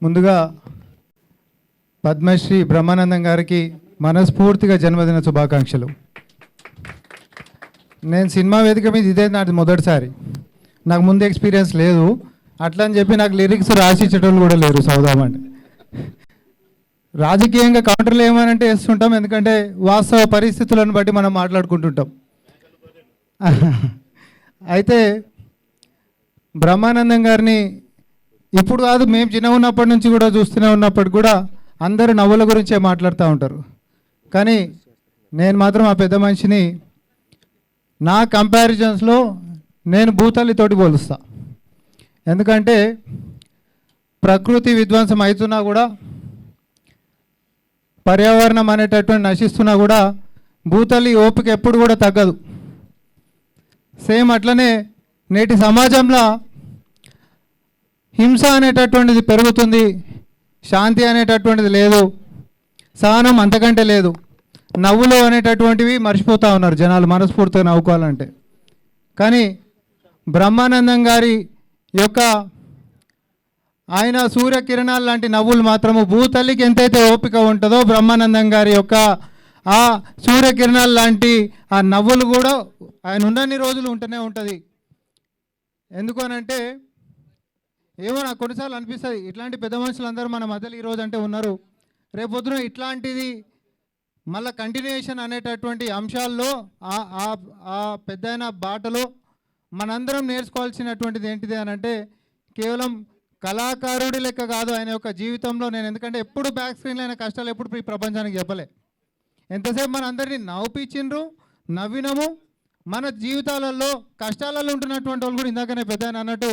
ముందుగా పద్మశ్రీ బ్రహ్మానందం గారికి మనస్ఫూర్తిగా జన్మదిన శుభాకాంక్షలు. నేను సినిమా వేదిక మీద ఇదే నాది మొదటిసారి, నాకు ముందు ఎక్స్పీరియన్స్ లేదు. అట్లా అని చెప్పి నాకు లిరిక్స్ రాసిచ్చేటోళ్ళు కూడా లేరు. సౌదామంటే రాజకీయంగా కౌంటర్లు ఏమనంటే వేస్తుంటాం, ఎందుకంటే వాస్తవ పరిస్థితులను బట్టి మనం మాట్లాడుకుంటుంటాం. అయితే బ్రహ్మానందం గారిని ఇప్పుడు కాదు, మేము చిన్న ఉన్నప్పటి నుంచి కూడా చూస్తూనే ఉన్నప్పటికి కూడా అందరూ నవ్వుల గురించే మాట్లాడుతూ ఉంటారు. కానీ నేను మాత్రం ఆ పెద్ద మనిషిని నా కంపారిజన్స్లో నేను భూతల్లితోటి పోలుస్తా. ఎందుకంటే ప్రకృతి విధ్వంసం అవుతున్నా కూడా, పర్యావరణం అనేటటువంటి నశిస్తున్నా కూడా భూతల్లి ఓపిక ఎప్పుడు కూడా తగ్గదు. సేమ్ అట్లనే నేటి సమాజంలో హింస అనేటటువంటిది పెరుగుతుంది, శాంతి అనేటటువంటిది లేదు, సహనం అంతకంటే లేదు. నవ్వులు అనేటటువంటివి మర్చిపోతూ ఉన్నారు జనాలు మనస్ఫూర్తిగా నవ్వుకోవాలంటే. కానీ బ్రహ్మానందం గారి యొక్క ఆయన సూర్యకిరణాలు లాంటి నవ్వులు మాత్రము భూతల్లికి ఎంతైతే ఓపిక ఉంటుందో, బ్రహ్మానందం గారి యొక్క ఆ సూర్యకిరణాలు లాంటి ఆ నవ్వులు కూడా ఆయన ఉన్నన్ని రోజులు ఉంటూనే ఉంటుంది. ఎందుకు అనంటే ఏమో నాకు కొన్నిసార్లు అనిపిస్తుంది, ఇట్లాంటి పెద్ద మనుషులందరూ మన మధ్యలో ఈరోజు అంటే ఉన్నారు, రేపొద్దున ఇట్లాంటిది మళ్ళీ కంటిన్యూయేషన్ అనేటటువంటి అంశాల్లో ఆ పెద్దయిన బాటలో మనందరం నేర్చుకోవాల్సినటువంటిది ఏంటిది అని అంటే, కేవలం కళాకారుడి లెక్క కాదు ఆయన యొక్క జీవితంలో. నేను ఎందుకంటే ఎప్పుడు బ్యాక్ స్క్రీన్లో అయిన కష్టాలు ఎప్పుడు ఈ ప్రపంచానికి చెప్పలే. ఎంతసేపు మన అందరినీ నవ్వుపించిండ్రు, నవ్వినము. మన జీవితాలలో కష్టాలలో ఉంటున్నటువంటి వాళ్ళు కూడా ఇందాకనే పెద్ద అన్నట్టు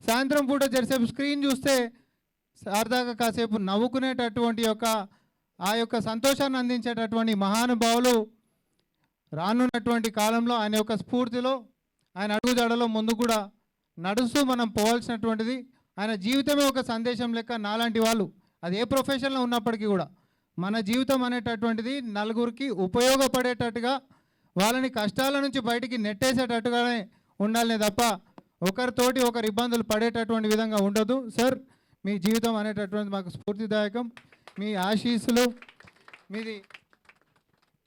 సాయంత్రం పూట జరిసేపు స్క్రీన్ చూస్తే సరదాగా కాసేపు నవ్వుకునేటటువంటి ఆ యొక్క సంతోషాన్ని అందించేటటువంటి మహానుభావులు రానున్నటువంటి కాలంలో ఆయన యొక్క స్ఫూర్తిలో, ఆయన అడుగుజాడలో ముందు కూడా నడుస్తూ మనం పోవాల్సినటువంటిది. ఆయన జీవితమే ఒక సందేశం లెక్క. నాలాంటి వాళ్ళు అది ఏ ప్రొఫెషన్లో ఉన్నప్పటికీ కూడా మన జీవితం అనేటటువంటిది నలుగురికి ఉపయోగపడేటట్టుగా, వాళ్ళని కష్టాల నుంచి బయటికి నెట్టేసేటట్టుగానే ఉండాలనే తప్ప ఒకరితోటి ఒకరు ఇబ్బందులు పడేటటువంటి విధంగా ఉండదు. సార్, మీ జీవితం అనేటటువంటిది మాకు స్ఫూర్తిదాయకం. మీ ఆశీస్సులు మీది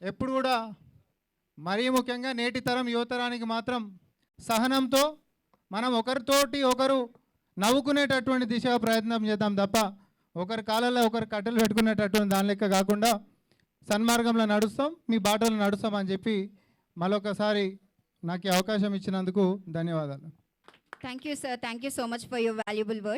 ఎప్పుడు కూడా, మరీ ముఖ్యంగా నేటి తరం యువతరానికి మాత్రం సహనంతో మనం ఒకరితోటి ఒకరు నవ్వుకునేటటువంటి దిశగా ప్రయత్నం చేద్దాం తప్ప ఒకరి కాలంలో ఒకరు కట్టెలు పెట్టుకునేటటువంటి దాని లెక్క కాకుండా సన్మార్గంలో నడుస్తాం, మీ బాటలో నడుస్తాం అని చెప్పి మరొకసారి నాకు ఈ అవకాశం ఇచ్చినందుకు ధన్యవాదాలు. Thank you, sir. Thank you so much for your valuable words.